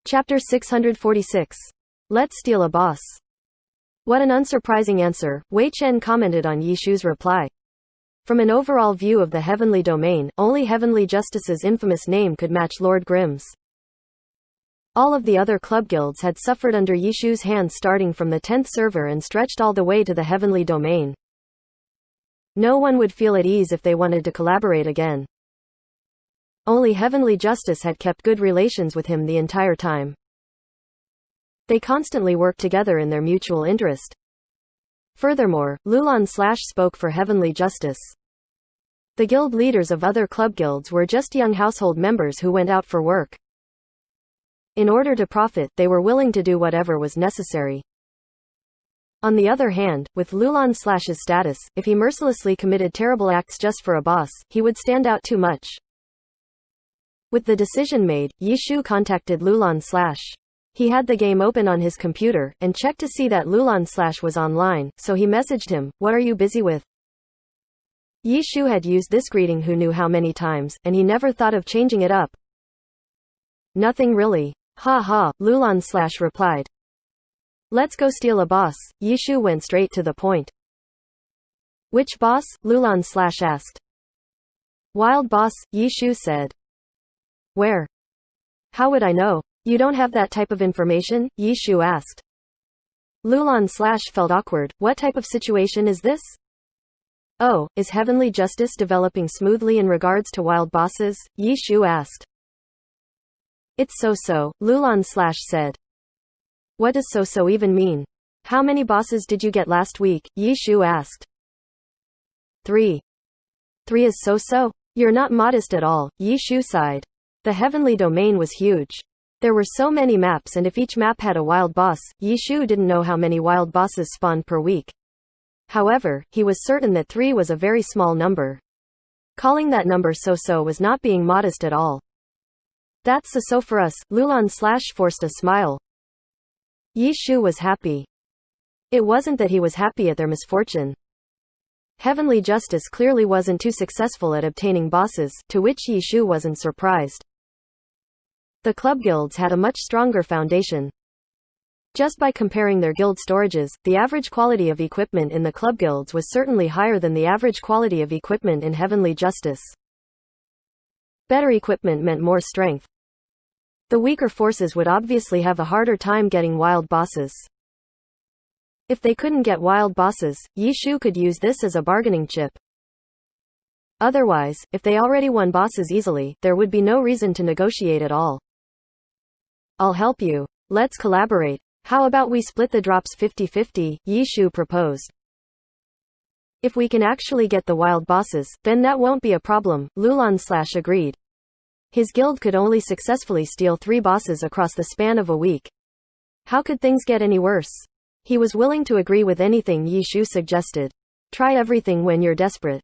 Chapter 646. Let's steal a boss. What an unsurprising answer, Wei Chen commented on Yishu's reply. From an overall view of the heavenly domain, only Heavenly Justice's infamous name could match Lord Grimm's. All of the other club guilds had suffered under Yishu's hands starting from the 10th server and stretched all the way to the heavenly domain. No one would feel at ease if they wanted to collaborate again. Only Heavenly Justice had kept good relations with him the entire time. They constantly worked together in their mutual interest. Furthermore, Lulan spoke for Heavenly Justice. The guild leaders of other club guilds were just young household members who went out for work. In order to profit, they were willing to do whatever was necessary. On the other hand, with Lulan's status, if he mercilessly committed terrible acts just for a boss, he would stand out too much. With the decision made, Yishu contacted Lulan. He had the game open on his computer, and checked to see that Lulan was online, so he messaged him, "What are you busy with?" Yishu had used this greeting who knew how many times, and he never thought of changing it up. "Nothing really. Ha ha," Lulan replied. "Let's go steal a boss." Yishu went straight to the point. "Which boss?" Lulan asked. "Wild boss," Yishu said. "Where? How would I know? You don't have that type of information?" Yishu asked. Lulan felt awkward. What type of situation is this? "Oh, is Heavenly Justice developing smoothly in regards to wild bosses?" Yishu asked. "It's so-so," Lulan said. "What does so-so even mean? How many bosses did you get last week?" Yishu asked. 3. 3 is so-so? You're not modest at all," Yishu sighed. The heavenly domain was huge. There were so many maps, and if each map had a wild boss, Yishu didn't know how many wild bosses spawned per week. However, he was certain that 3 was a very small number. Calling that number so-so was not being modest at all. "That's so for us," Lulan forced a smile. Yishu was happy. It wasn't that he was happy at their misfortune. Heavenly Justice clearly wasn't too successful at obtaining bosses, to which Yishu wasn't surprised. The club guilds had a much stronger foundation. Just by comparing their guild storages, the average quality of equipment in the club guilds was certainly higher than the average quality of equipment in Heavenly Justice. Better equipment meant more strength. The weaker forces would obviously have a harder time getting wild bosses. If they couldn't get wild bosses, Yishu could use this as a bargaining chip. Otherwise, if they already won bosses easily, there would be no reason to negotiate at all. "I'll help you. Let's collaborate. How about we split the drops 50-50, Yishu proposed. "If we can actually get the wild bosses, then that won't be a problem," Lulan agreed. His guild could only successfully steal 3 bosses across the span of a week. How could things get any worse? He was willing to agree with anything Yishu suggested. "Try everything when you're desperate."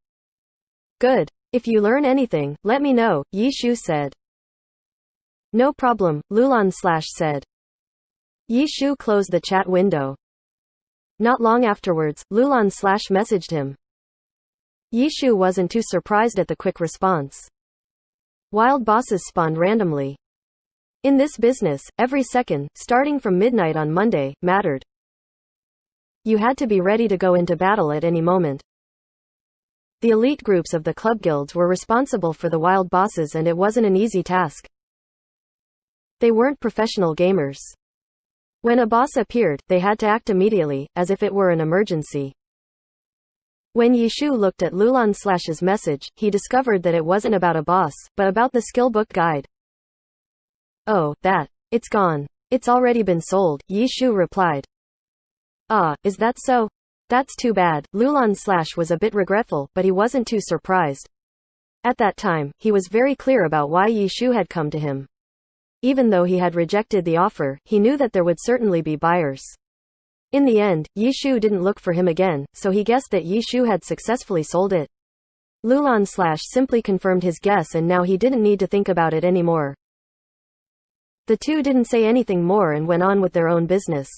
"Good. If you learn anything, let me know," Yishu said. "No problem," Lulan said. Yishu closed the chat window. Not long afterwards, Lulan messaged him. Yishu wasn't too surprised at the quick response. Wild bosses spawned randomly. In this business, every second, starting from midnight on Monday, mattered. You had to be ready to go into battle at any moment. The elite groups of the club guilds were responsible for the wild bosses, and it wasn't an easy task. They weren't professional gamers. When a boss appeared, they had to act immediately, as if it were an emergency. When Yishu looked at Lulan's message, he discovered that it wasn't about a boss, but about the skill book guide. "Oh, that. It's gone. It's already been sold," Yishu replied. "Ah, is that so? That's too bad." Lulan was a bit regretful, but he wasn't too surprised. At that time, he was very clear about why Yishu had come to him. Even though he had rejected the offer, he knew that there would certainly be buyers. In the end, Yishu didn't look for him again, so he guessed that Yishu had successfully sold it. Lulan simply confirmed his guess, and now he didn't need to think about it anymore. The two didn't say anything more and went on with their own business.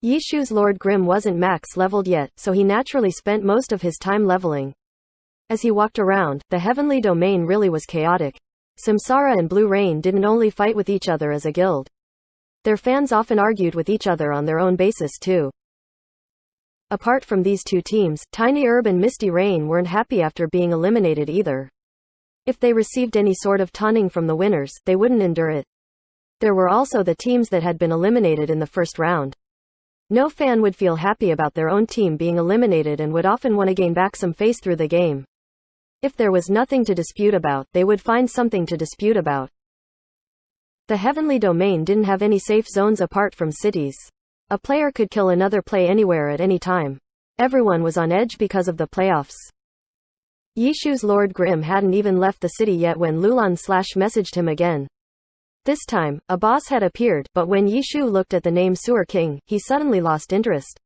Yishu's Lord Grimm wasn't max leveled yet, so he naturally spent most of his time leveling. As he walked around, the heavenly domain really was chaotic. Samsara and Blue Rain didn't only fight with each other as a guild. Their fans often argued with each other on their own basis too. Apart from these two teams, Tiny Herb and Misty Rain weren't happy after being eliminated either. If they received any sort of taunting from the winners, they wouldn't endure it. There were also the teams that had been eliminated in the first round. No fan would feel happy about their own team being eliminated and would often want to gain back some face through the game. If there was nothing to dispute about, they would find something to dispute about. The heavenly domain didn't have any safe zones apart from cities. A player could kill another player anywhere at any time. Everyone was on edge because of the playoffs. Yishu's Lord Grimm hadn't even left the city yet when Lulan Slash messaged him again. This time, a boss had appeared, but when Yishu looked at the name Sewer King, he suddenly lost interest.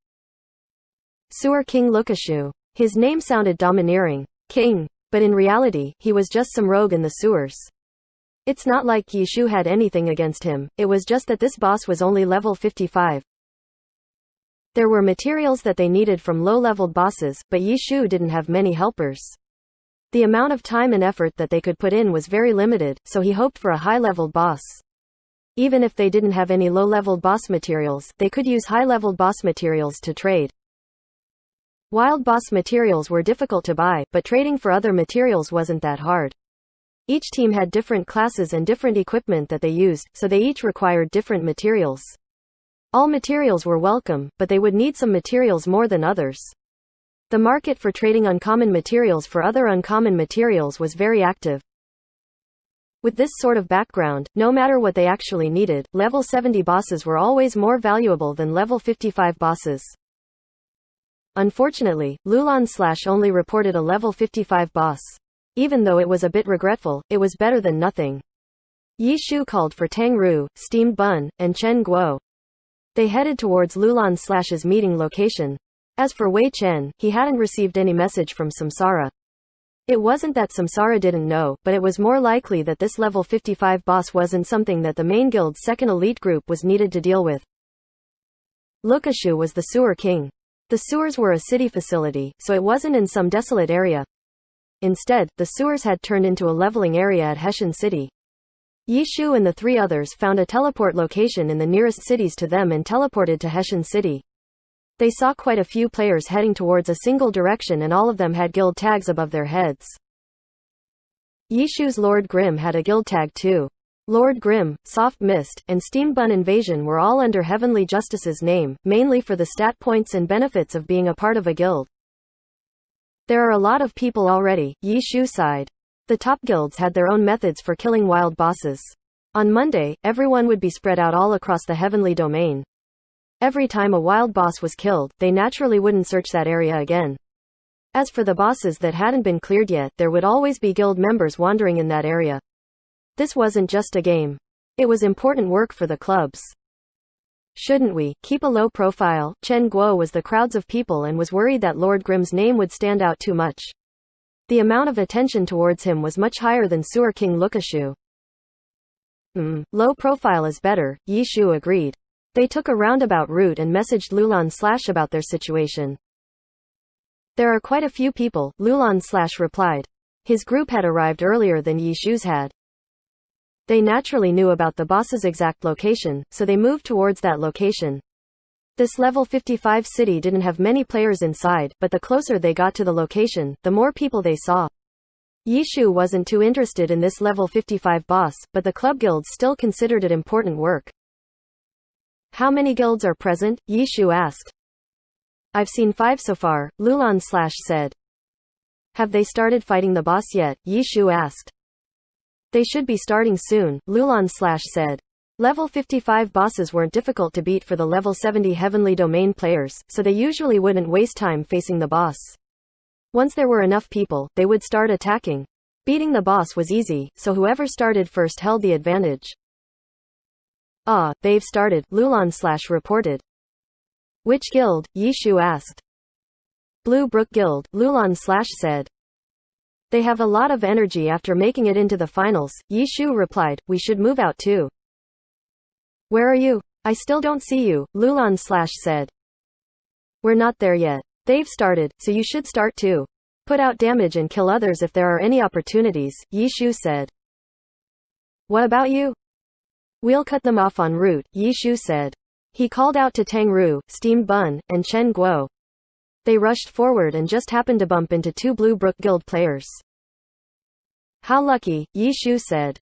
Sewer King Lukashu. His name sounded domineering. King. But in reality, he was just some rogue in the sewers. It's not like Yishu had anything against him, it was just that this boss was only level 55. There were materials that they needed from low-leveled bosses, but Yishu didn't have many helpers. The amount of time and effort that they could put in was very limited, so he hoped for a high-leveled boss. Even if they didn't have any low-leveled boss materials, they could use high-leveled boss materials to trade. Wild boss materials were difficult to buy, but trading for other materials wasn't that hard. Each team had different classes and different equipment that they used, so they each required different materials. All materials were welcome, but they would need some materials more than others. The market for trading uncommon materials for other uncommon materials was very active. With this sort of background, no matter what they actually needed, level 70 bosses were always more valuable than level 55 bosses. Unfortunately, Lulan Slash only reported a level 55 boss. Even though it was a bit regretful, it was better than nothing. Yishu called for Tang Ru, Steamed Bun, and Chen Guo. They headed towards Lulan Slash's meeting location. As for Wei Chen, he hadn't received any message from Samsara. It wasn't that Samsara didn't know, but it was more likely that this level 55 boss wasn't something that the main guild's second elite group was needed to deal with. Lukashu was the sewer king. The sewers were a city facility, so it wasn't in some desolate area. Instead, the sewers had turned into a leveling area at Hessian City. Yishu and the three others found a teleport location in the nearest cities to them and teleported to Hessian City. They saw quite a few players heading towards a single direction and all of them had guild tags above their heads. Yishu's Lord Grimm had a guild tag too. Lord Grimm, Soft Mist, and Steam Bun Invasion were all under Heavenly Justice's name, mainly for the stat points and benefits of being a part of a guild. There are a lot of people already, Yishu sighed. The top guilds had their own methods for killing wild bosses. On Monday, everyone would be spread out all across the Heavenly Domain. Every time a wild boss was killed, they naturally wouldn't search that area again. As for the bosses that hadn't been cleared yet, there would always be guild members wandering in that area. This wasn't just a game. It was important work for the clubs. Shouldn't we keep a low profile? Chen Guo was the crowds of people and was worried that Lord Grimm's name would stand out too much. The amount of attention towards him was much higher than Sewer King Lukashu. Low profile is better, Yishu agreed. They took a roundabout route and messaged Lulan Slash about their situation. There are quite a few people, Lulan Slash replied. His group had arrived earlier than Yishu's had. They naturally knew about the boss's exact location, so they moved towards that location. This level 55 city didn't have many players inside, but the closer they got to the location, the more people they saw. Yishu wasn't too interested in this level 55 boss, but the club guilds still considered it important work. How many guilds are present? Yishu asked. I've seen 5 so far, Lulan Slash said. Have they started fighting the boss yet? Yishu asked. They should be starting soon, Lulan Slash said. Level 55 bosses weren't difficult to beat for the level 70 Heavenly Domain players, so they usually wouldn't waste time facing the boss. Once there were enough people, they would start attacking. Beating the boss was easy, so whoever started first held the advantage. Ah, they've started, Lulan Slash reported. Which guild? Yishu asked. Blue Brook Guild, Lulan Slash said. They have a lot of energy after making it into the finals, Yishu replied. We should move out too. Where are you? I still don't see you, Lulan Slash said. We're not there yet. They've started, so you should start too. Put out damage and kill others if there are any opportunities, Yishu said. What about you? We'll cut them off en route, Yi Shu said. He called out to Tang Ru, Steamed Bun, and Chen Guo. They rushed forward and just happened to bump into two Blue Brook Guild players. How lucky, Yi Shu said.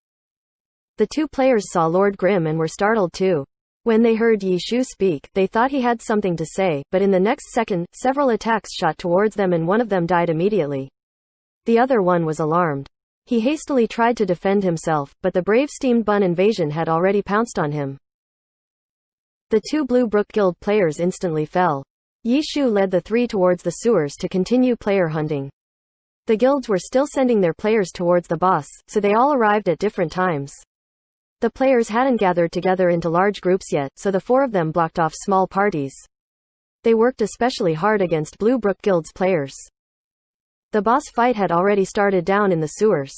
The two players saw Lord Grimm and were startled too. When they heard Yi Shu speak, they thought he had something to say, but in the next second, several attacks shot towards them and one of them died immediately. The other one was alarmed. He hastily tried to defend himself, but the brave Steamed Bun invasion had already pounced on him. The two Blue Brook Guild players instantly fell. Yi Shu led the three towards the sewers to continue player hunting. The guilds were still sending their players towards the boss, so they all arrived at different times. The players hadn't gathered together into large groups yet, so the four of them blocked off small parties. They worked especially hard against Blue Brook Guild's players. The boss fight had already started down in the sewers.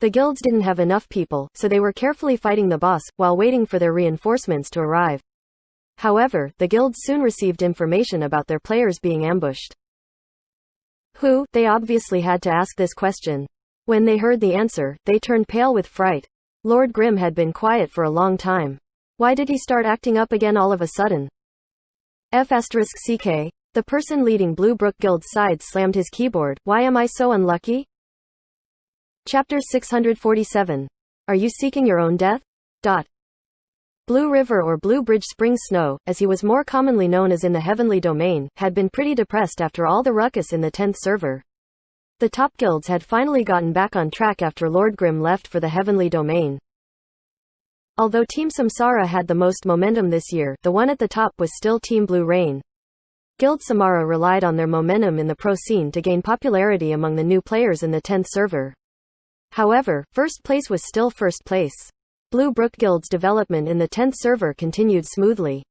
The guilds didn't have enough people, so they were carefully fighting the boss, while waiting for their reinforcements to arrive. However, the guilds soon received information about their players being ambushed. Who? They obviously had to ask this question. When they heard the answer, they turned pale with fright. Lord Grimm had been quiet for a long time. Why did he start acting up again all of a sudden? F***CK. The person leading Blue Brook Guild's side slammed his keyboard. Why am I so unlucky? Chapter 647. Are you seeking your own death? Blue River or Blue Bridge Spring Snow, as he was more commonly known as in the Heavenly Domain, had been pretty depressed after all the ruckus in the 10th server. The top guilds had finally gotten back on track after Lord Grimm left for the Heavenly Domain. Although Team Samsara had the most momentum this year, the one at the top was still Team Blue Rain. Guild Samara relied on their momentum in the pro scene to gain popularity among the new players in the 10th server. However, first place was still first place. Blue Brook Guild's development in the 10th server continued smoothly.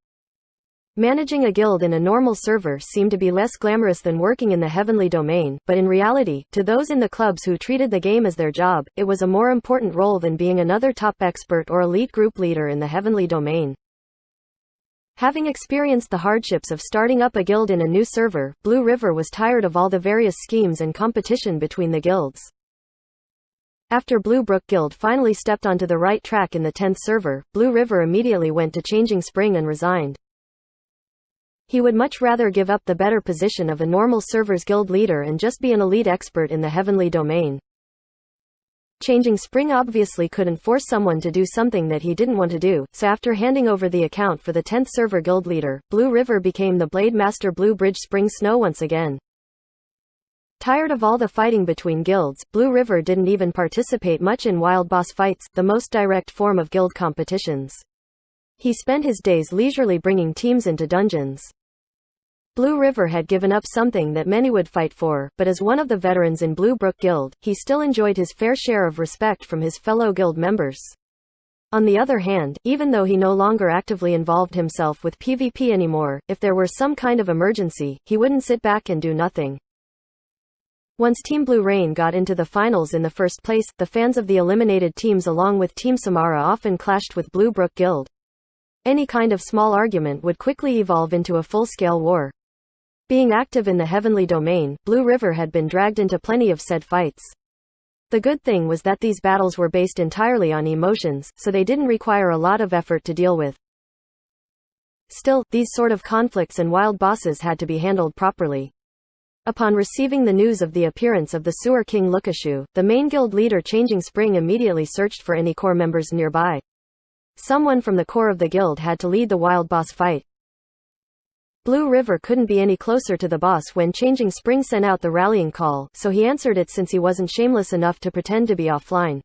Managing a guild in a normal server seemed to be less glamorous than working in the Heavenly Domain, but in reality, to those in the clubs who treated the game as their job, it was a more important role than being another top expert or elite group leader in the Heavenly Domain. Having experienced the hardships of starting up a guild in a new server, Blue River was tired of all the various schemes and competition between the guilds. After Blue Brook Guild finally stepped onto the right track in the 10th server, Blue River immediately went to Changing Spring and resigned. He would much rather give up the better position of a normal server's guild leader and just be an elite expert in the Heavenly Domain. Changing Spring obviously couldn't force someone to do something that he didn't want to do, so after handing over the account for the 10th server guild leader, Blue River became the Blade Master Blue Bridge Spring Snow once again. Tired of all the fighting between guilds, Blue River didn't even participate much in wild boss fights, the most direct form of guild competitions. He spent his days leisurely bringing teams into dungeons. Blue River had given up something that many would fight for, but as one of the veterans in Blue Brook Guild, he still enjoyed his fair share of respect from his fellow guild members. On the other hand, even though he no longer actively involved himself with PvP anymore, if there were some kind of emergency, he wouldn't sit back and do nothing. Once Team Blue Rain got into the finals in the first place, the fans of the eliminated teams along with Team Samara often clashed with Blue Brook Guild. Any kind of small argument would quickly evolve into a full-scale war. Being active in the Heavenly Domain, Blue River had been dragged into plenty of said fights. The good thing was that these battles were based entirely on emotions, so they didn't require a lot of effort to deal with. Still, these sort of conflicts and wild bosses had to be handled properly. Upon receiving the news of the appearance of the Sewer King Lukashu, the main guild leader Changing Spring immediately searched for any core members nearby. Someone from the core of the guild had to lead the wild boss fight. Blue River couldn't be any closer to the boss when Changing Spring sent out the rallying call, so he answered it since he wasn't shameless enough to pretend to be offline.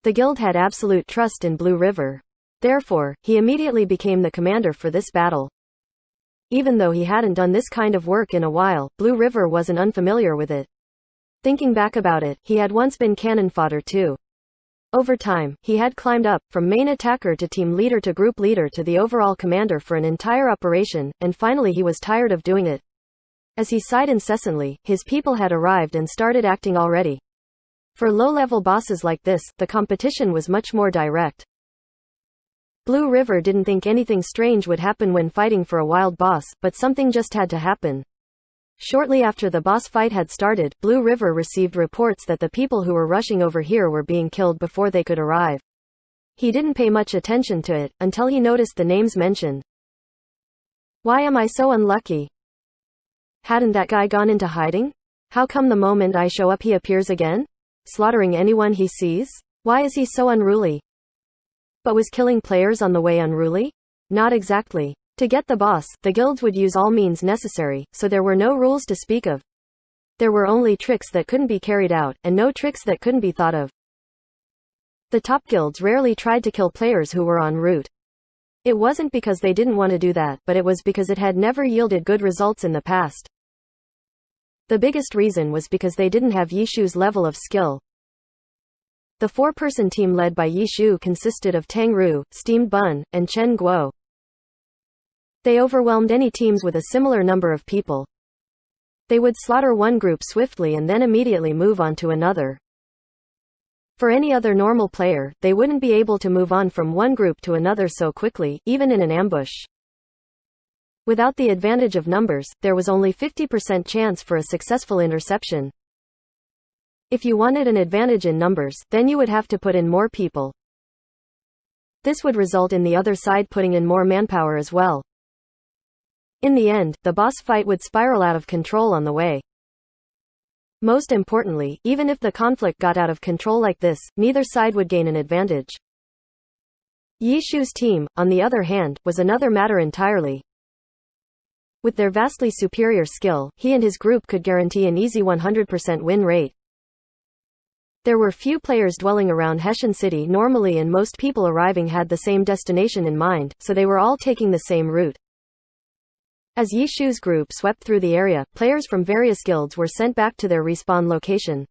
The guild had absolute trust in Blue River. Therefore, he immediately became the commander for this battle. Even though he hadn't done this kind of work in a while, Blue River wasn't unfamiliar with it. Thinking back about it, he had once been cannon fodder too. Over time, he had climbed up, from main attacker to team leader to group leader to the overall commander for an entire operation, and finally he was tired of doing it. As he sighed incessantly, his people had arrived and started acting already. For low-level bosses like this, the competition was much more direct. Blue River didn't think anything strange would happen when fighting for a wild boss, but something just had to happen. Shortly after the boss fight had started, Blue River received reports that the people who were rushing over here were being killed before they could arrive. He didn't pay much attention to it, until he noticed the names mentioned. Why am I so unlucky? Hadn't that guy gone into hiding? How come the moment I show up he appears again? Slaughtering anyone he sees? Why is he so unruly? But was killing players on the way unruly? Not exactly. To get the boss, the guilds would use all means necessary, so there were no rules to speak of. There were only tricks that couldn't be carried out, and no tricks that couldn't be thought of. The top guilds rarely tried to kill players who were en route. It wasn't because they didn't want to do that, but it was because it had never yielded good results in the past. The biggest reason was because they didn't have Yishu's level of skill. The four-person team led by Yishu consisted of Tang Ru, Steamed Bun, and Chen Guo. They overwhelmed any teams with a similar number of people. They would slaughter one group swiftly and then immediately move on to another. For any other normal player, they wouldn't be able to move on from one group to another so quickly, even in an ambush. Without the advantage of numbers, there was only 50% chance for a successful interception. If you wanted an advantage in numbers, then you would have to put in more people. This would result in the other side putting in more manpower as well. In the end, the boss fight would spiral out of control on the way. Most importantly, even if the conflict got out of control like this, neither side would gain an advantage. Yishu's team, on the other hand, was another matter entirely. With their vastly superior skill, he and his group could guarantee an easy 100% win rate. There were few players dwelling around Hessian City normally, and most people arriving had the same destination in mind, so they were all taking the same route. As Yishu's group swept through the area, players from various guilds were sent back to their respawn location.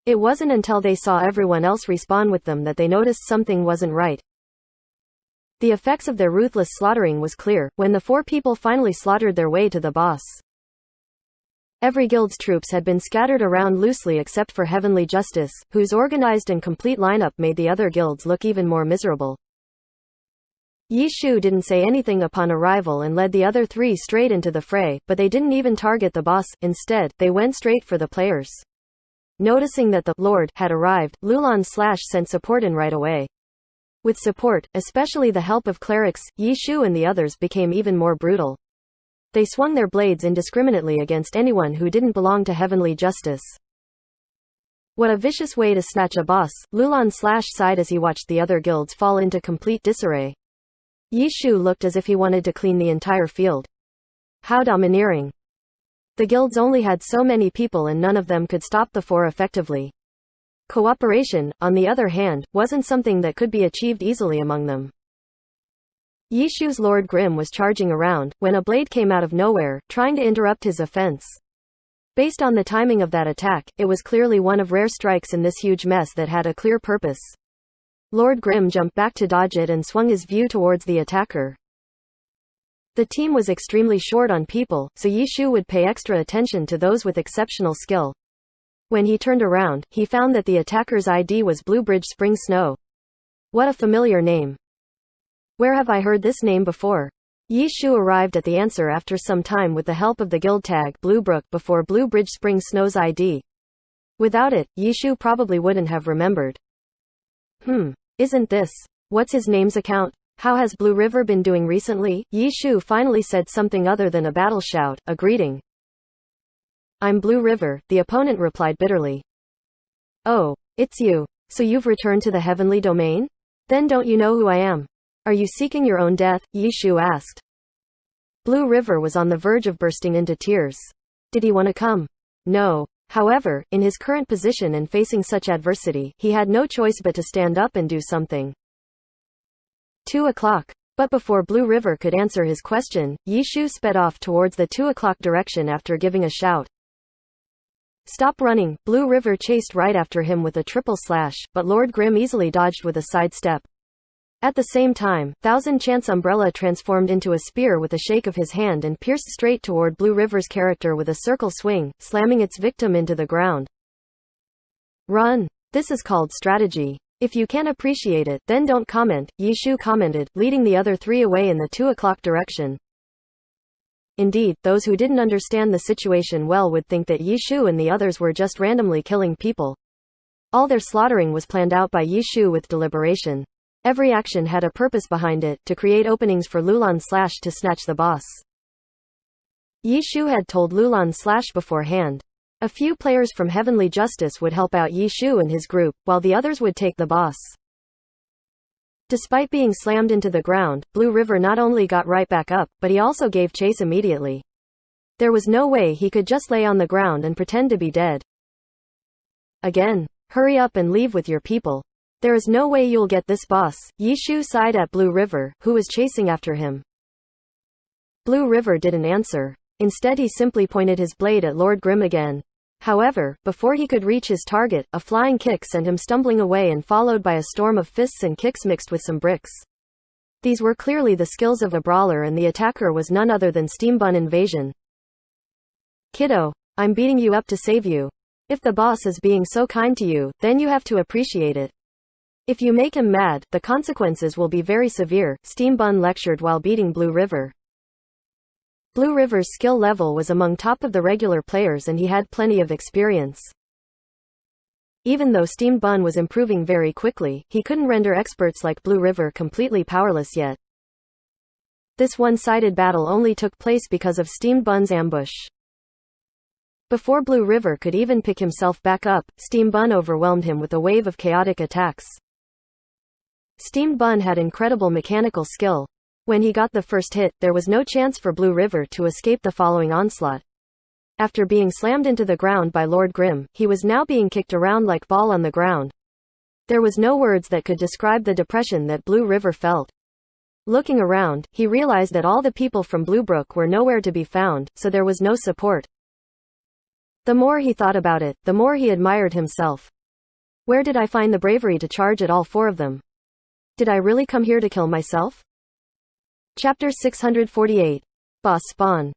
It wasn't until they saw everyone else respawn with them that they noticed something wasn't right. The effects of their ruthless slaughtering was clear, when the four people finally slaughtered their way to the boss. Every guild's troops had been scattered around loosely except for Heavenly Justice, whose organized and complete lineup made the other guilds look even more miserable. Yishu didn't say anything upon arrival and led the other three straight into the fray, but they didn't even target the boss. Instead, they went straight for the players. Noticing that the Lord had arrived, Lulan sent support in right away. With support, especially the help of clerics, Yishu and the others became even more brutal. They swung their blades indiscriminately against anyone who didn't belong to Heavenly Justice. What a vicious way to snatch a boss, Lulan sighed as he watched the other guilds fall into complete disarray. Yishu looked as if he wanted to clean the entire field. How domineering. The guilds only had so many people and none of them could stop the four effectively. Cooperation, on the other hand, wasn't something that could be achieved easily among them. Yishu's Lord Grimm was charging around, when a blade came out of nowhere, trying to interrupt his offense. Based on the timing of that attack, it was clearly one of rare strikes in this huge mess that had a clear purpose. Lord Grimm jumped back to dodge it and swung his view towards the attacker. The team was extremely short on people, so Yishu would pay extra attention to those with exceptional skill. When he turned around, he found that the attacker's ID was Blue Bridge Spring Snow. What a familiar name. Where have I heard this name before? Yishu arrived at the answer after some time with the help of the guild tag Blue Brook before Blue Bridge Spring Snow's ID. Without it, Yishu probably wouldn't have remembered. Isn't this? What's his name's account? How has Blue River been doing recently? Yishu finally said something other than a battle shout, a greeting. I'm Blue River, the opponent replied bitterly. Oh, it's you. So you've returned to the heavenly domain? Then don't you know who I am? Are you seeking your own death? Yishu asked. Blue River was on the verge of bursting into tears. Did he want to come? No. However, in his current position and facing such adversity, he had no choice but to stand up and do something. 2 o'clock. But before Blue River could answer his question, Yishu sped off towards the 2 o'clock direction after giving a shout. Stop running! Blue River chased right after him with a triple slash, but Lord Grimm easily dodged with a side step. At the same time, Thousand Chance Umbrella transformed into a spear with a shake of his hand and pierced straight toward Blue River's character with a circle swing, slamming its victim into the ground. Run! This is called strategy. If you can't appreciate it, then don't comment, Yishu commented, leading the other three away in the 2 o'clock direction. Indeed, those who didn't understand the situation well would think that Yishu and the others were just randomly killing people. All their slaughtering was planned out by Yishu with deliberation. Every action had a purpose behind it, to create openings for Lulan Slash to snatch the boss. Yishu had told Lulan Slash beforehand. A few players from Heavenly Justice would help out Yishu and his group, while the others would take the boss. Despite being slammed into the ground, Blue River not only got right back up, but he also gave chase immediately. There was no way he could just lay on the ground and pretend to be dead. Again. Hurry up and leave with your people. There is no way you'll get this boss, Yishu sighed at Blue River, who was chasing after him. Blue River didn't answer. Instead he simply pointed his blade at Lord Grimm again. However, before he could reach his target, a flying kick sent him stumbling away and followed by a storm of fists and kicks mixed with some bricks. These were clearly the skills of a brawler, and the attacker was none other than Steam Bun Invasion. Kiddo, I'm beating you up to save you. If the boss is being so kind to you, then you have to appreciate it. If you make him mad, the consequences will be very severe, Steam Bun lectured while beating Blue River. Blue River's skill level was among top of the regular players and he had plenty of experience. Even though Steam Bun was improving very quickly, he couldn't render experts like Blue River completely powerless yet. This one-sided battle only took place because of Steam Bun's ambush. Before Blue River could even pick himself back up, Steam Bun overwhelmed him with a wave of chaotic attacks. Steam Bun had incredible mechanical skill. When he got the first hit, there was no chance for Blue River to escape the following onslaught. After being slammed into the ground by Lord Grimm, he was now being kicked around like ball on the ground. There was no words that could describe the depression that Blue River felt. Looking around, he realized that all the people from Bluebrook were nowhere to be found, so there was no support. The more he thought about it, the more he admired himself. Where did I find the bravery to charge at all four of them? Did I really come here to kill myself? Chapter 648. Boss Spawn.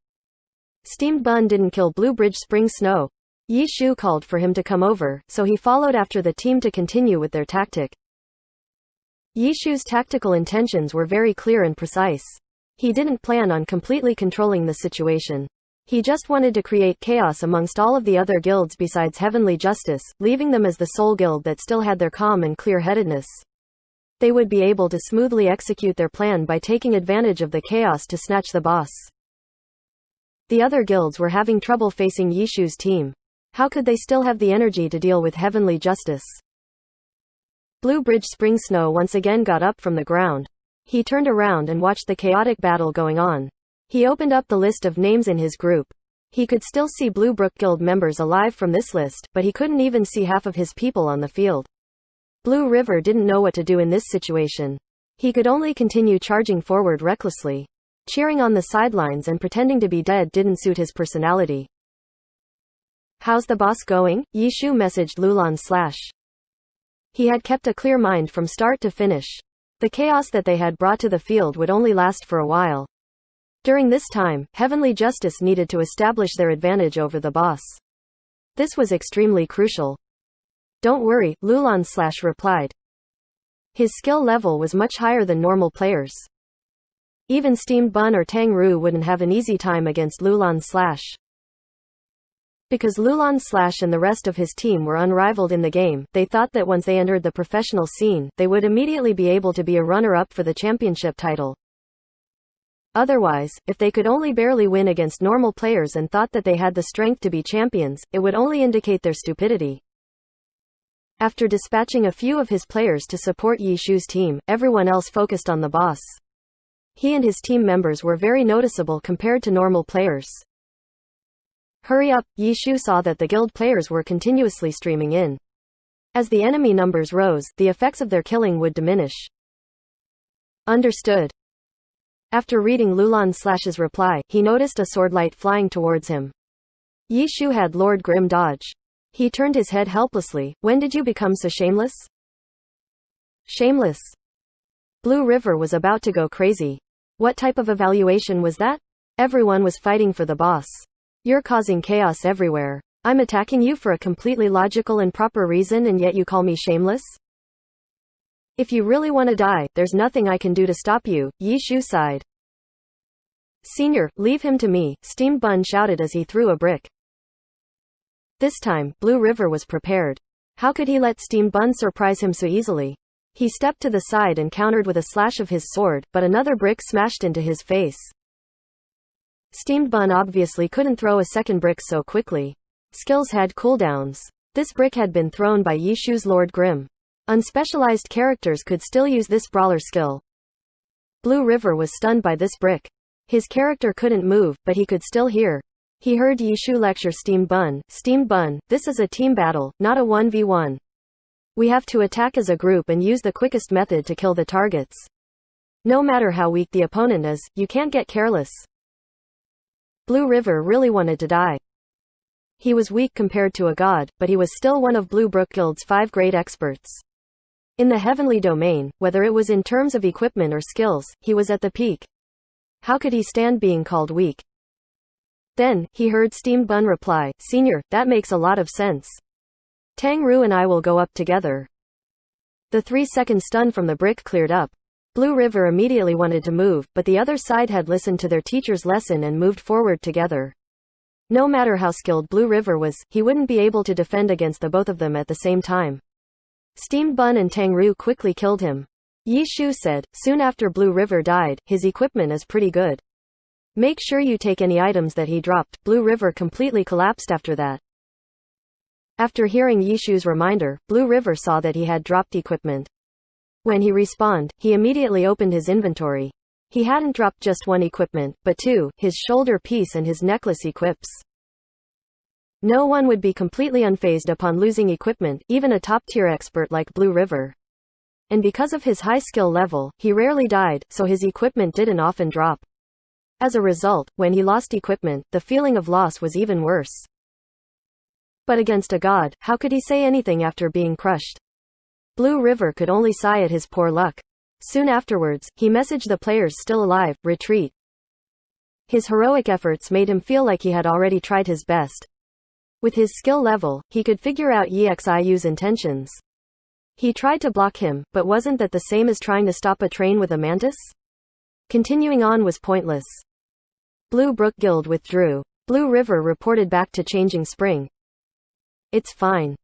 Steam Bun didn't kill Blue Bridge Spring Snow. Yishu called for him to come over, so he followed after the team to continue with their tactic. Yishu's tactical intentions were very clear and precise. He didn't plan on completely controlling the situation. He just wanted to create chaos amongst all of the other guilds besides Heavenly Justice, leaving them as the sole guild that still had their calm and clear-headedness. They would be able to smoothly execute their plan by taking advantage of the chaos to snatch the boss. The other guilds were having trouble facing Yishu's team. How could they still have the energy to deal with Heavenly Justice? Blue Bridge Spring Snow once again got up from the ground. He turned around and watched the chaotic battle going on. He opened up the list of names in his group. He could still see Bluebrook Guild members alive from this list, but he couldn't even see half of his people on the field. Blue River didn't know what to do in this situation. He could only continue charging forward recklessly. Cheering on the sidelines and pretending to be dead didn't suit his personality. How's the boss going? Yishu messaged Lulan Slash. He had kept a clear mind from start to finish. The chaos that they had brought to the field would only last for a while. During this time, Heavenly Justice needed to establish their advantage over the boss. This was extremely crucial. Don't worry, Lulan Slash replied. His skill level was much higher than normal players. Even Steam Bun or Tang Ru wouldn't have an easy time against Lulan Slash. Because Lulan Slash and the rest of his team were unrivaled in the game, they thought that once they entered the professional scene, they would immediately be able to be a runner-up for the championship title. Otherwise, if they could only barely win against normal players and thought that they had the strength to be champions, it would only indicate their stupidity. After dispatching a few of his players to support Yishu's team, everyone else focused on the boss. He and his team members were very noticeable compared to normal players. Hurry up, Yishu saw that the guild players were continuously streaming in. As the enemy numbers rose, the effects of their killing would diminish. Understood. After reading Lulan Slash's reply, he noticed a sword light flying towards him. Yishu had Lord Grimm dodge. He turned his head helplessly. When did you become so shameless? Shameless? Blue River was about to go crazy. What type of evaluation was that? Everyone was fighting for the boss. You're causing chaos everywhere. I'm attacking you for a completely logical and proper reason and yet you call me shameless? If you really want to die, there's nothing I can do to stop you, Yishu sighed. Senior, leave him to me, Steam Bun shouted as he threw a brick. This time, Blue River was prepared. How could he let Steamed Bun surprise him so easily? He stepped to the side and countered with a slash of his sword, but another brick smashed into his face. Steamed Bun obviously couldn't throw a second brick so quickly. Skills had cooldowns. This brick had been thrown by Yishu's Lord Grimm. Unspecialized characters could still use this brawler skill. Blue River was stunned by this brick. His character couldn't move, but he could still hear. He heard Yishu lecture Steamed Bun. Steamed Bun, this is a team battle, not a 1v1. We have to attack as a group and use the quickest method to kill the targets. No matter how weak the opponent is, you can't get careless. Blue River really wanted to die. He was weak compared to a god, but he was still one of Blue Brook Guild's 5 great experts. In the heavenly domain, whether it was in terms of equipment or skills, he was at the peak. How could he stand being called weak? Then, he heard Steamed Bun reply, "Senior, that makes a lot of sense. Tang Ru and I will go up together." The 3-second stun from the brick cleared up. Blue River immediately wanted to move, but the other side had listened to their teacher's lesson and moved forward together. No matter how skilled Blue River was, he wouldn't be able to defend against the both of them at the same time. Steamed Bun and Tang Ru quickly killed him. Yishu said, soon after Blue River died, "His equipment is pretty good. Make sure you take any items that he dropped." Blue River completely collapsed after that. After hearing Yishu's reminder, Blue River saw that he had dropped equipment. When he respawned, he immediately opened his inventory. He hadn't dropped just one equipment, but 2, his shoulder piece and his necklace equips. No one would be completely unfazed upon losing equipment, even a top-tier expert like Blue River. And because of his high skill level, he rarely died, so his equipment didn't often drop. As a result, when he lost equipment, the feeling of loss was even worse. But against a god, how could he say anything after being crushed? Blue River could only sigh at his poor luck. Soon afterwards, he messaged the players still alive, "Retreat." His heroic efforts made him feel like he had already tried his best. With his skill level, he could figure out Yixu's intentions. He tried to block him, but wasn't that the same as trying to stop a train with a mantis? Continuing on was pointless. Blue Brook Guild withdrew. Blue River reported back to Changing Spring. "It's fine.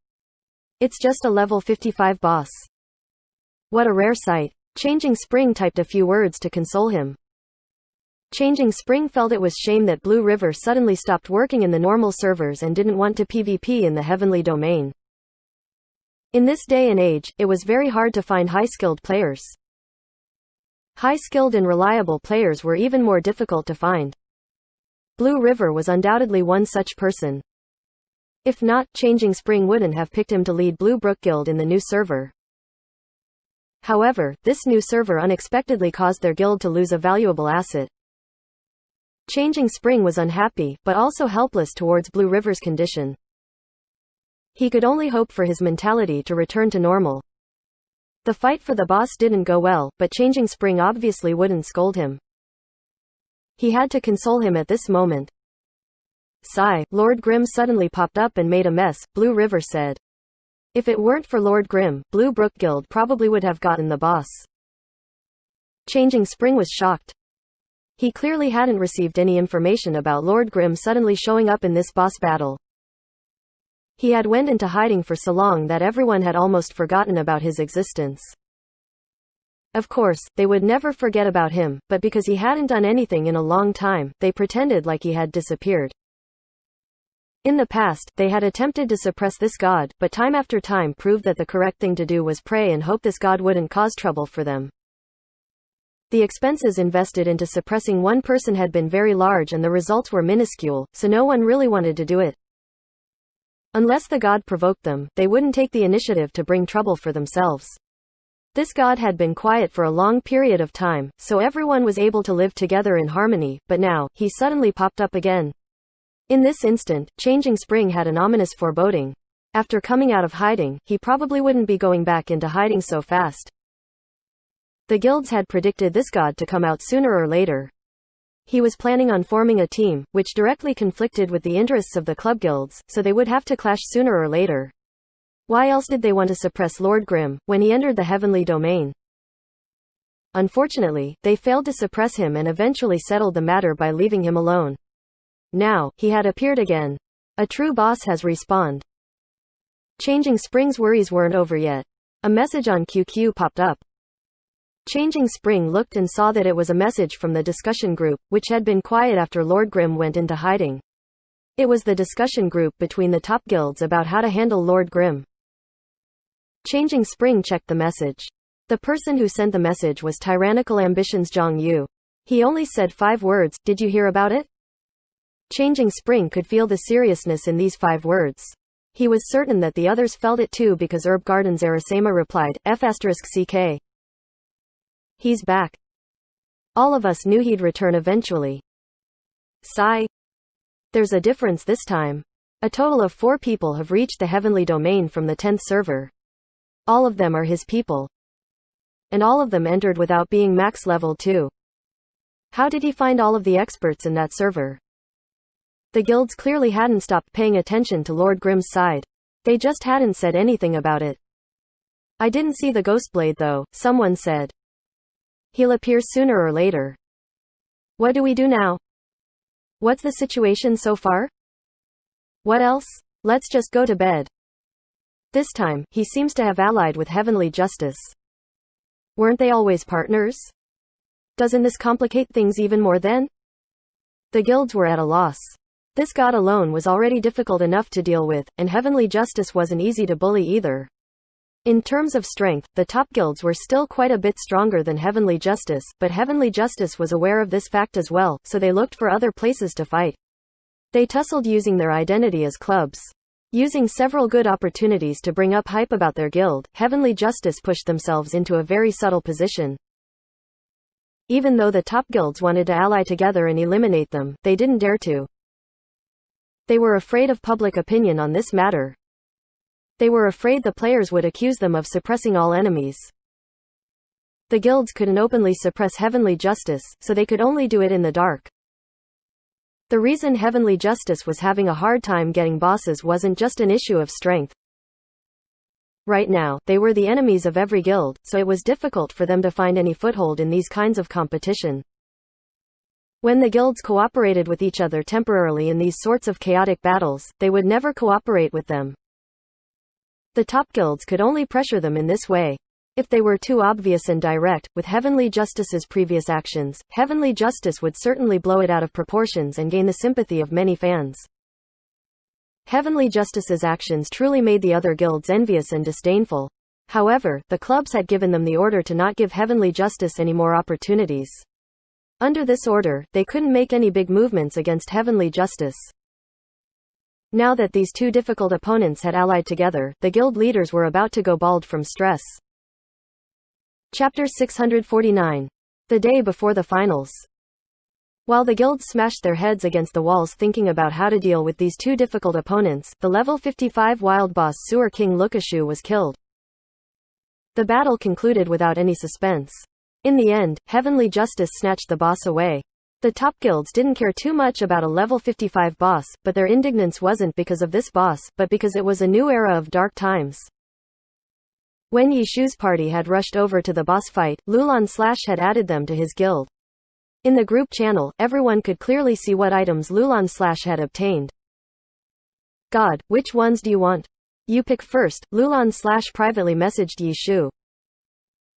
It's just a level 55 boss." What a rare sight. Changing Spring typed a few words to console him. Changing Spring felt it was shame that Blue River suddenly stopped working in the normal servers and didn't want to PvP in the heavenly domain. In this day and age, it was very hard to find high-skilled players. High-skilled and reliable players were even more difficult to find. Blue River was undoubtedly one such person. If not, Changing Spring wouldn't have picked him to lead Blue Brook Guild in the new server. However, this new server unexpectedly caused their guild to lose a valuable asset. Changing Spring was unhappy, but also helpless towards Blue River's condition. He could only hope for his mentality to return to normal. The fight for the boss didn't go well, but Changing Spring obviously wouldn't scold him. He had to console him at this moment. Sigh, Lord Grimm suddenly popped up and made a mess, Blue River said. If it weren't for Lord Grimm, Blue Brook Guild probably would have gotten the boss. Changing Spring was shocked. He clearly hadn't received any information about Lord Grimm suddenly showing up in this boss battle. He had went into hiding for so long that everyone had almost forgotten about his existence. Of course, they would never forget about him, but because he hadn't done anything in a long time, they pretended like he had disappeared. In the past, they had attempted to suppress this god, but time after time proved that the correct thing to do was pray and hope this god wouldn't cause trouble for them. The expenses invested into suppressing one person had been very large and the results were minuscule, so no one really wanted to do it. Unless the god provoked them, they wouldn't take the initiative to bring trouble for themselves. This god had been quiet for a long period of time, so everyone was able to live together in harmony, but now, he suddenly popped up again. In this instant, Changing Spring had an ominous foreboding. After coming out of hiding, he probably wouldn't be going back into hiding so fast. The guilds had predicted this god to come out sooner or later. He was planning on forming a team, which directly conflicted with the interests of the club guilds, so they would have to clash sooner or later. Why else did they want to suppress Lord Grimm, when he entered the heavenly domain? Unfortunately, they failed to suppress him and eventually settled the matter by leaving him alone. Now, he had appeared again. A true boss has respawned. Changing Spring's worries weren't over yet. A message on QQ popped up. Changing Spring looked and saw that it was a message from the discussion group, which had been quiet after Lord Grimm went into hiding. It was the discussion group between the top guilds about how to handle Lord Grimm. Changing Spring checked the message. The person who sent the message was Tyrannical Ambitions Zhang Yu. He only said 5 words, "Did you hear about it?" Changing Spring could feel the seriousness in these 5 words. He was certain that the others felt it too because Herb Garden's Arasema replied, F***ck. He's back. All of us knew he'd return eventually. Sigh. There's a difference this time. A total of 4 people have reached the heavenly domain from the 10th server. All of them are his people. And all of them entered without being max level too. How did he find all of the experts in that server? The guilds clearly hadn't stopped paying attention to Lord Grimm's side. They just hadn't said anything about it. I didn't see the Ghostblade though, someone said. He'll appear sooner or later. What do we do now? What's the situation so far? What else? Let's just go to bed. This time, he seems to have allied with Heavenly Justice. Weren't they always partners? Doesn't this complicate things even more then? The guilds were at a loss. This god alone was already difficult enough to deal with, and Heavenly Justice wasn't easy to bully either. In terms of strength, the top guilds were still quite a bit stronger than Heavenly Justice, but Heavenly Justice was aware of this fact as well, so they looked for other places to fight. They tussled using their identity as clubs. Using several good opportunities to bring up hype about their guild, Heavenly Justice pushed themselves into a very subtle position. Even though the top guilds wanted to ally together and eliminate them, they didn't dare to. They were afraid of public opinion on this matter. They were afraid the players would accuse them of suppressing all enemies. The guilds couldn't openly suppress Heavenly Justice, so they could only do it in the dark. The reason Heavenly Justice was having a hard time getting bosses wasn't just an issue of strength. Right now, they were the enemies of every guild, so it was difficult for them to find any foothold in these kinds of competition. When the guilds cooperated with each other temporarily in these sorts of chaotic battles, they would never cooperate with them. The top guilds could only pressure them in this way. If they were too obvious and direct, with Heavenly Justice's previous actions, Heavenly Justice would certainly blow it out of proportions and gain the sympathy of many fans. Heavenly Justice's actions truly made the other guilds envious and disdainful. However, the clubs had given them the order to not give Heavenly Justice any more opportunities. Under this order, they couldn't make any big movements against Heavenly Justice. Now that these 2 difficult opponents had allied together, the guild leaders were about to go bald from stress. Chapter 649. The day before the finals. While the guilds smashed their heads against the walls thinking about how to deal with these 2 difficult opponents, the level 55 wild boss Sewer King Lukashu was killed. The battle concluded without any suspense. In the end, Heavenly Justice snatched the boss away. The top guilds didn't care too much about a level 55 boss, but their indignance wasn't because of this boss, but because it was a new era of dark times. When Yishu's party had rushed over to the boss fight, Lulan Slash had added them to his guild. In the group channel, everyone could clearly see what items Lulan Slash had obtained. God, which ones do you want? You pick first, Lulan Slash privately messaged Yishu.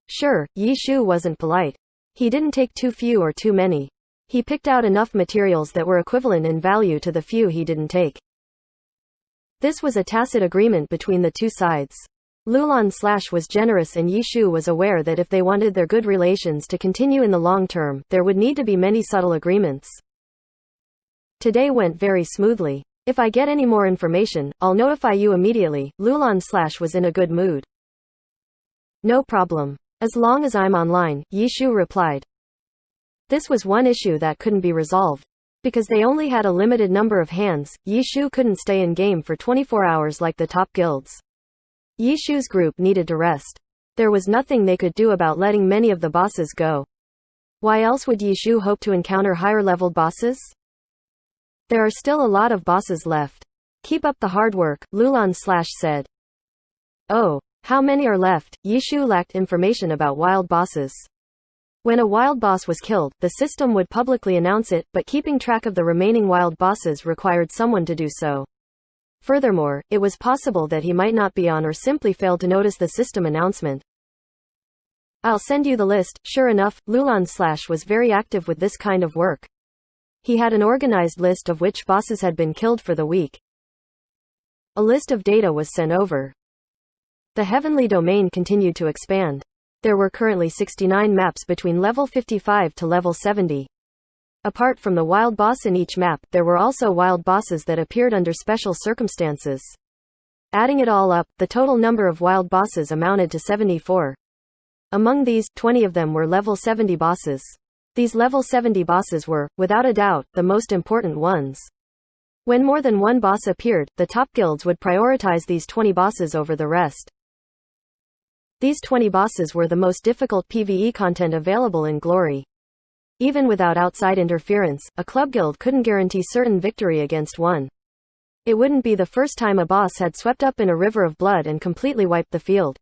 Sure, Yishu wasn't polite. He didn't take too few or too many. He picked out enough materials that were equivalent in value to the few he didn't take. This was a tacit agreement between the 2 sides. Lulan Slash was generous and Yishu was aware that if they wanted their good relations to continue in the long term, there would need to be many subtle agreements. Today went very smoothly. If I get any more information, I'll notify you immediately. Lulan Slash was in a good mood. No problem. As long as I'm online, Yishu replied. This was one issue that couldn't be resolved. Because they only had a limited number of hands, Yishu couldn't stay in game for 24 hours like the top guilds. Yishu's group needed to rest. There was nothing they could do about letting many of the bosses go. Why else would Yishu hope to encounter higher-leveled bosses? There are still a lot of bosses left. Keep up the hard work, Lulan Slash said. Oh, how many are left? Yishu lacked information about wild bosses. When a wild boss was killed, the system would publicly announce it, but keeping track of the remaining wild bosses required someone to do so. Furthermore, it was possible that he might not be on or simply failed to notice the system announcement. I'll send you the list. Sure enough, Lulan Slash was very active with this kind of work. He had an organized list of which bosses had been killed for the week. A list of data was sent over. The heavenly domain continued to expand. There were currently 69 maps between level 55 to level 70. Apart from the wild boss in each map, there were also wild bosses that appeared under special circumstances. Adding it all up, the total number of wild bosses amounted to 74. Among these, 20 of them were level 70 bosses. These level 70 bosses were, without a doubt, the most important ones. When more than one boss appeared, the top guilds would prioritize these 20 bosses over the rest. These 20 bosses were the most difficult PvE content available in Glory. Even without outside interference, a club guild couldn't guarantee certain victory against one. It wouldn't be the first time a boss had swept up in a river of blood and completely wiped the field.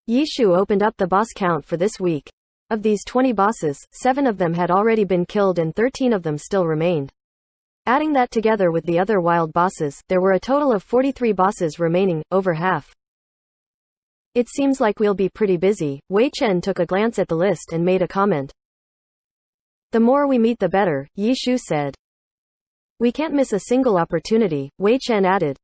Yishu opened up the boss count for this week. Of these 20 bosses, 7 of them had already been killed and 13 of them still remained. Adding that together with the other wild bosses, there were a total of 43 bosses remaining, over half. It seems like we'll be pretty busy. Wei Chen took a glance at the list and made a comment. The more we meet the better, Yishu said. We can't miss a single opportunity, Wei Chen added.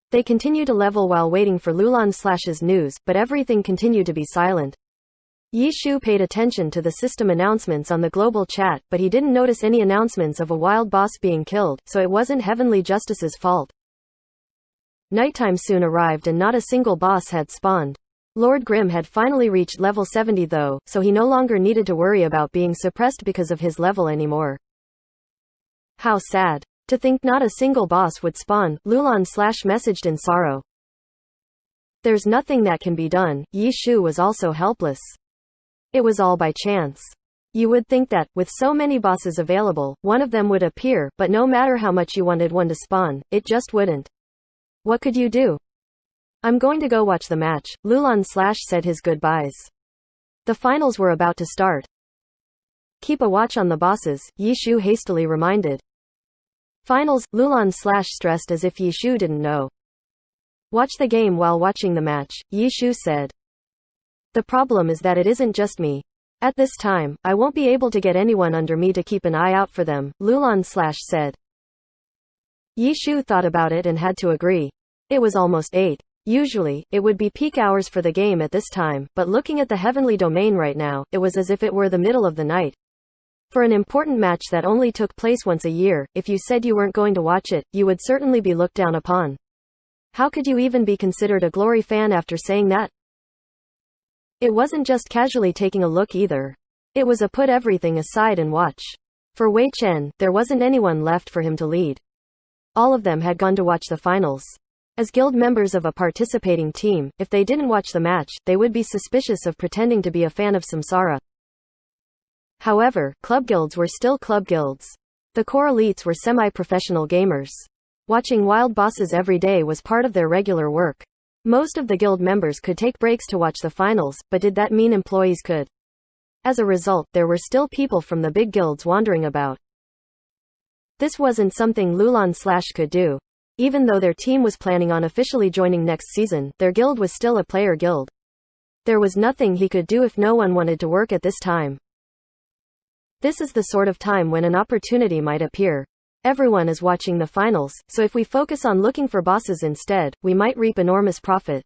They continued to level while waiting for Lulan Slash's news, but everything continued to be silent. Yishu paid attention to the system announcements on the global chat, but he didn't notice any announcements of a wild boss being killed, so it wasn't Heavenly Justice's fault. Nighttime soon arrived and not a single boss had spawned. Lord Grimm had finally reached level 70 though, so he no longer needed to worry about being suppressed because of his level anymore. How sad. To think not a single boss would spawn, Lulan Slash messaged in sorrow. There's nothing that can be done. Yishu was also helpless. It was all by chance. You would think that, with so many bosses available, one of them would appear, but no matter how much you wanted one to spawn, it just wouldn't. What could you do? I'm going to go watch the match. Lulan Slash said his goodbyes. The finals were about to start. Keep a watch on the bosses, Yishu hastily reminded. Finals, Lulan Slash stressed as if Yishu didn't know. Watch the game while watching the match, Yishu said. The problem is that it isn't just me. At this time, I won't be able to get anyone under me to keep an eye out for them, Lulan Slash said. Yishu thought about it and had to agree. It was almost 8. Usually, it would be peak hours for the game at this time, but looking at the heavenly domain right now, it was as if it were the middle of the night. For an important match that only took place once a year, if you said you weren't going to watch it, you would certainly be looked down upon. How could you even be considered a Glory fan after saying that? It wasn't just casually taking a look either. It was a put everything aside and watch. For Wei Chen, there wasn't anyone left for him to lead. All of them had gone to watch the finals. As guild members of a participating team, if they didn't watch the match, they would be suspicious of pretending to be a fan of Samsara. However, club guilds were still club guilds. The core elites were semi-professional gamers. Watching wild bosses every day was part of their regular work. Most of the guild members could take breaks to watch the finals, but did that mean employees could? As a result, there were still people from the big guilds wandering about. This wasn't something Lulan Slash could do. Even though their team was planning on officially joining next season, their guild was still a player guild. There was nothing he could do if no one wanted to work at this time. This is the sort of time when an opportunity might appear. Everyone is watching the finals, so if we focus on looking for bosses instead, we might reap enormous profit.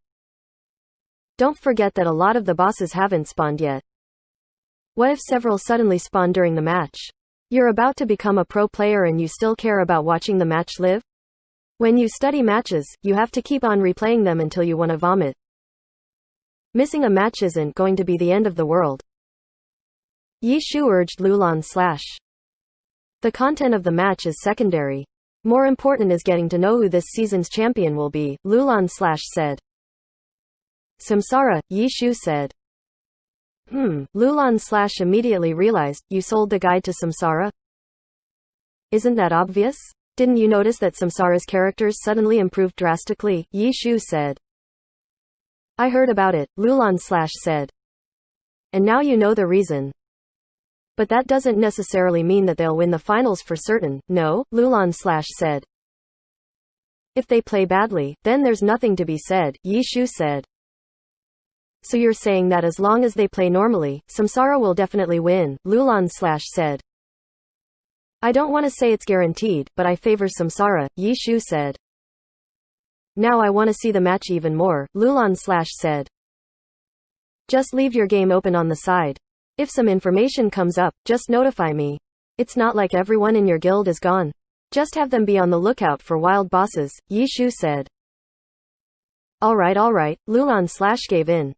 Don't forget that a lot of the bosses haven't spawned yet. What if several suddenly spawn during the match? You're about to become a pro player and you still care about watching the match live? When you study matches, you have to keep on replaying them until you want to vomit. Missing a match isn't going to be the end of the world. Yishu urged Lulan Slash. The content of the match is secondary. More important is getting to know who this season's champion will be, Lulan Slash said. Samsara, Yishu said. Lulan Slash immediately realized, you sold the guide to Samsara? Isn't that obvious? Didn't you notice that Samsara's characters suddenly improved drastically? Yishu said. I heard about it, Lulan Slash said. And now you know the reason. But that doesn't necessarily mean that they'll win the finals for certain, no, Lulan Slash said. If they play badly, then there's nothing to be said, Yi Shu said. So you're saying that as long as they play normally, Samsara will definitely win, Lulan said. I don't want to say it's guaranteed, but I favor Samsara, Yi Shu said. Now I want to see the match even more, Lulan said. Just leave your game open on the side. If some information comes up, just notify me. It's not like everyone in your guild is gone. Just have them be on the lookout for wild bosses, Yi Shu said. Alright, Lulan gave in.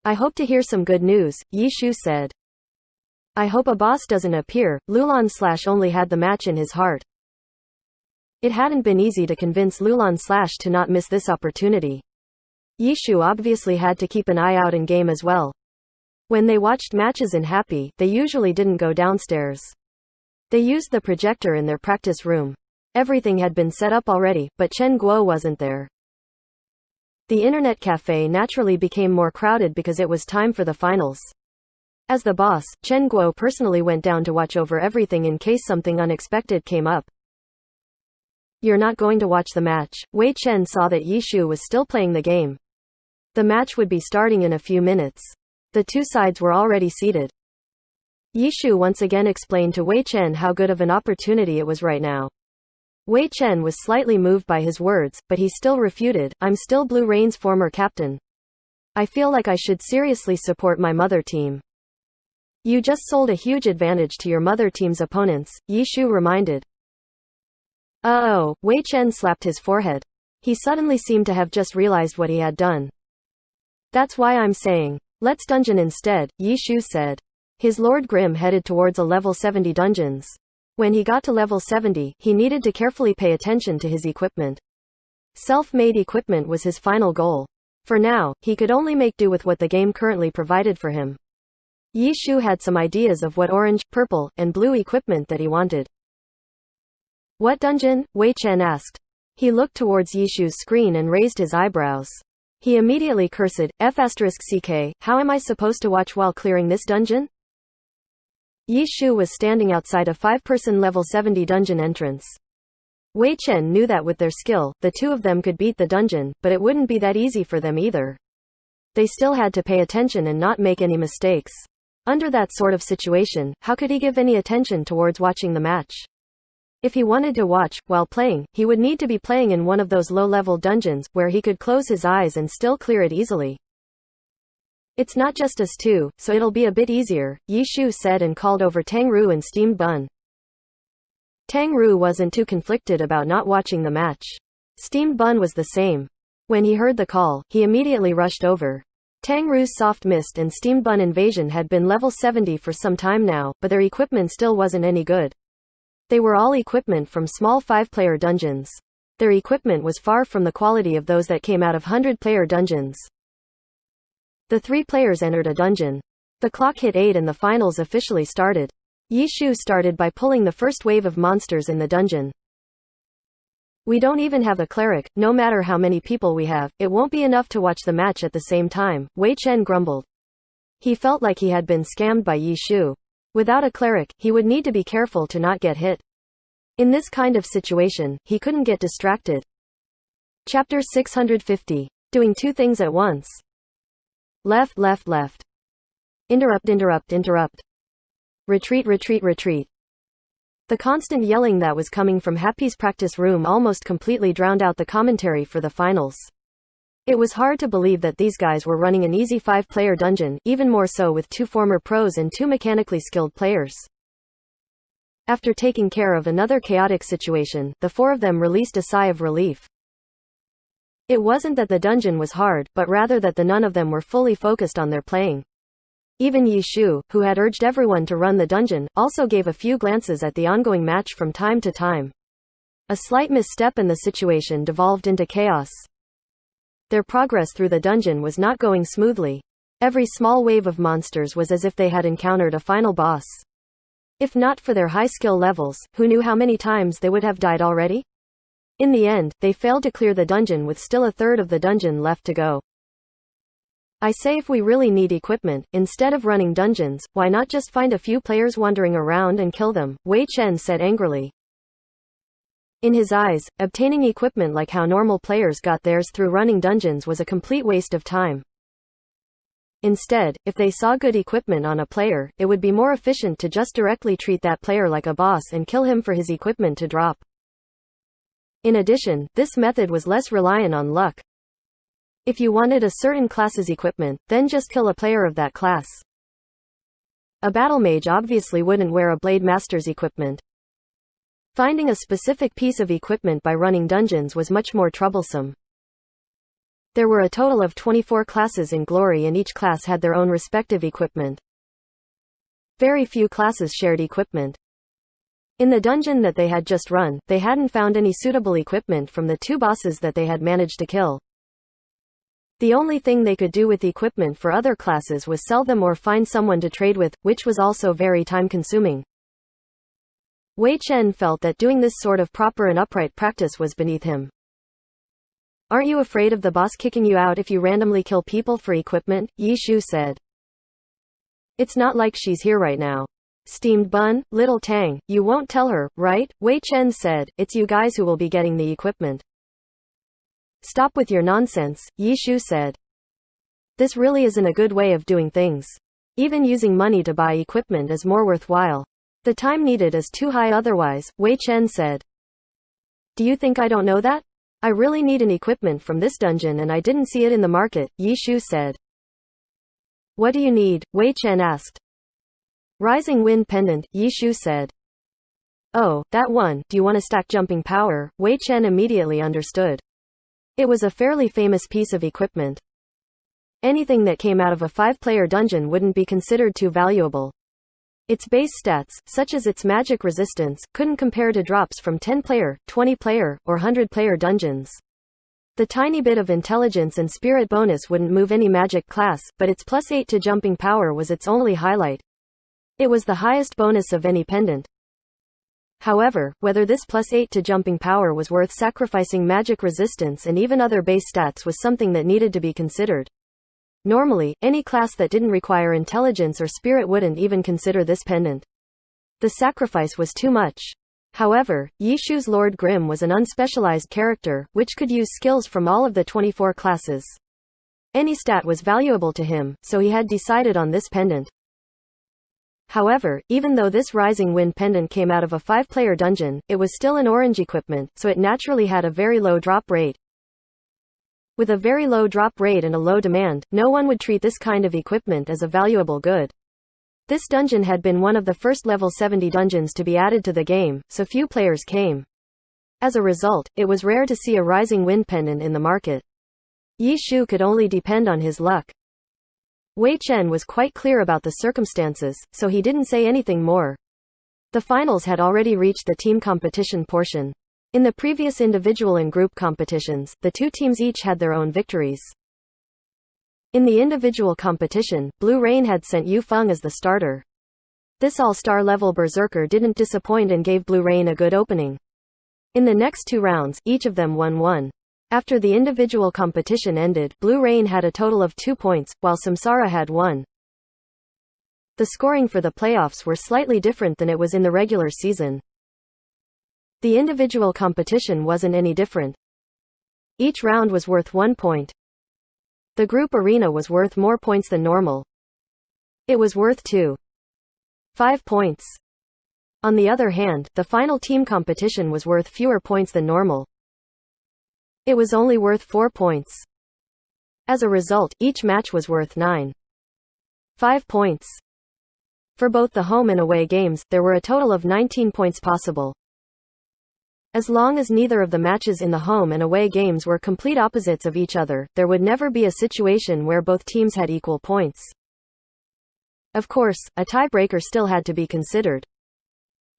I hope to hear some good news, Yi Shu said. I hope a boss doesn't appear, Lulan only had the match in his heart. It hadn't been easy to convince Lulan to not miss this opportunity. Yi Shu obviously had to keep an eye out in game as well. When they watched matches in Happy, they usually didn't go downstairs. They used the projector in their practice room. Everything had been set up already, but Chen Guo wasn't there. The internet cafe naturally became more crowded because it was time for the finals. As the boss, Chen Guo personally went down to watch over everything in case something unexpected came up. You're not going to watch the match. Wei Chen saw that Yi Shu was still playing the game. The match would be starting in a few minutes. The two sides were already seated. Yi Shu once again explained to Wei Chen how good of an opportunity it was right now. Wei Chen was slightly moved by his words, but he still refuted, I'm still Blue Rain's former captain. I feel like I should seriously support my mother team. You just sold a huge advantage to your mother team's opponents, Yi Shu reminded. Oh, Wei Chen slapped his forehead. He suddenly seemed to have just realized what he had done. That's why I'm saying, let's dungeon instead, Yi Shu said. His Lord Grim headed towards a level 70 dungeons. When he got to level 70, he needed to carefully pay attention to his equipment. Self-made equipment was his final goal. For now, he could only make do with what the game currently provided for him. Yi Shu had some ideas of what orange, purple, and blue equipment that he wanted. What dungeon? Wei Chen asked. He looked towards Yi Shu's screen and raised his eyebrows. He immediately cursed, F***ck, how am I supposed to watch while clearing this dungeon? Yi Shu was standing outside a 5-person level 70 dungeon entrance. Wei Chen knew that with their skill, the two of them could beat the dungeon, but it wouldn't be that easy for them either. They still had to pay attention and not make any mistakes. Under that sort of situation, how could he give any attention towards watching the match? If he wanted to watch, while playing, he would need to be playing in one of those low-level dungeons, where he could close his eyes and still clear it easily. It's not just us two, so it'll be a bit easier, Yi Shu said and called over Tang Ru and Steamed Bun. Tang Ru wasn't too conflicted about not watching the match. Steamed Bun was the same. When he heard the call, he immediately rushed over. Tang Ru's Soft Mist and Steamed Bun Invasion had been level 70 for some time now, but their equipment still wasn't any good. They were all equipment from small 5-player dungeons. Their equipment was far from the quality of those that came out of 100-player dungeons. The 3 players entered a dungeon. The clock hit 8 and the finals officially started. Yi Shu started by pulling the first wave of monsters in the dungeon. We don't even have a cleric, no matter how many people we have, it won't be enough to watch the match at the same time, Wei Chen grumbled. He felt like he had been scammed by Yi Shu. Without a cleric, he would need to be careful to not get hit. In this kind of situation, he couldn't get distracted. Chapter 650. Doing 2 things at once. Left. Interrupt. Retreat. The constant yelling that was coming from Happy's practice room almost completely drowned out the commentary for the finals. It was hard to believe that these guys were running an easy 5-player dungeon, even more so with 2 former pros and 2 mechanically skilled players. After taking care of another chaotic situation, the 4 of them released a sigh of relief. It wasn't that the dungeon was hard, but rather that the none of them were fully focused on their playing. Even Yi Shu, who had urged everyone to run the dungeon, also gave a few glances at the ongoing match from time to time. A slight misstep and the situation devolved into chaos. Their progress through the dungeon was not going smoothly. Every small wave of monsters was as if they had encountered a final boss. If not for their high skill levels, who knew how many times they would have died already? In the end, they failed to clear the dungeon with still a third of the dungeon left to go. I say if we really need equipment, instead of running dungeons, why not just find a few players wandering around and kill them, Wei Chen said angrily. In his eyes, obtaining equipment like how normal players got theirs through running dungeons was a complete waste of time. Instead, if they saw good equipment on a player, it would be more efficient to just directly treat that player like a boss and kill him for his equipment to drop. In addition, this method was less reliant on luck. If you wanted a certain class's equipment, then just kill a player of that class. A battle mage obviously wouldn't wear a blade master's equipment. Finding a specific piece of equipment by running dungeons was much more troublesome. There were a total of 24 classes in Glory and each class had their own respective equipment. Very few classes shared equipment. In the dungeon that they had just run, they hadn't found any suitable equipment from the 2 bosses that they had managed to kill. The only thing they could do with equipment for other classes was sell them or find someone to trade with, which was also very time-consuming. Wei Chen felt that doing this sort of proper and upright practice was beneath him. "Aren't you afraid of the boss kicking you out if you randomly kill people for equipment?" Yi Shu said. "It's not like she's here right now. Steamed bun, little Tang, you won't tell her, right?" Wei Chen said. "It's you guys who will be getting the equipment." "Stop with your nonsense," Yi Shu said. "This really isn't a good way of doing things. Even using money to buy equipment is more worthwhile. The time needed is too high otherwise," Wei Chen said. "Do you think I don't know that? I really need an equipment from this dungeon and I didn't see it in the market," Yi Shu said. "What do you need?" Wei Chen asked. "Rising Wind Pendant," Yi Shu said. "Oh, that one. Do you want to stack jumping power?" Wei Chen immediately understood. It was a fairly famous piece of equipment. Anything that came out of a 5-player dungeon wouldn't be considered too valuable. Its base stats, such as its magic resistance, couldn't compare to drops from 10-player, 20-player, or 100-player dungeons. The tiny bit of intelligence and spirit bonus wouldn't move any magic class, but its +8 to jumping power was its only highlight. It was the highest bonus of any pendant. However, whether this +8 to jumping power was worth sacrificing magic resistance and even other base stats was something that needed to be considered. Normally, any class that didn't require intelligence or spirit wouldn't even consider this pendant. The sacrifice was too much. However, Yi Shu's Lord Grimm was an unspecialized character, which could use skills from all of the 24 classes. Any stat was valuable to him, so he had decided on this pendant. However, even though this Rising Wind pendant came out of a 5-player dungeon, it was still an orange equipment, so it naturally had a very low drop rate. With a very low drop rate and a low demand, no one would treat this kind of equipment as a valuable good. This dungeon had been one of the first level 70 dungeons to be added to the game, so few players came. As a result, it was rare to see a Rising Wind pendant in the market. Yi Shu could only depend on his luck. Wei Chen was quite clear about the circumstances, so he didn't say anything more. The finals had already reached the team competition portion. In the previous individual and group competitions, the 2 teams each had their own victories. In the individual competition, Blue Rain had sent Yu Feng as the starter. This all-star level berserker didn't disappoint and gave Blue Rain a good opening. In the next 2 rounds, each of them won 1. After the individual competition ended, Blue Rain had a total of 2 points, while Samsara had 1. The scoring for the playoffs were slightly different than it was in the regular season. The individual competition wasn't any different. Each round was worth 1 point. The group arena was worth more points than normal. It was worth 2.5 points. On the other hand, the final team competition was worth fewer points than normal. It was only worth 4 points. As a result, each match was worth 9.5 points. For both the home and away games, there were a total of 19 points possible. As long as neither of the matches in the home and away games were complete opposites of each other, there would never be a situation where both teams had equal points. Of course, a tiebreaker still had to be considered.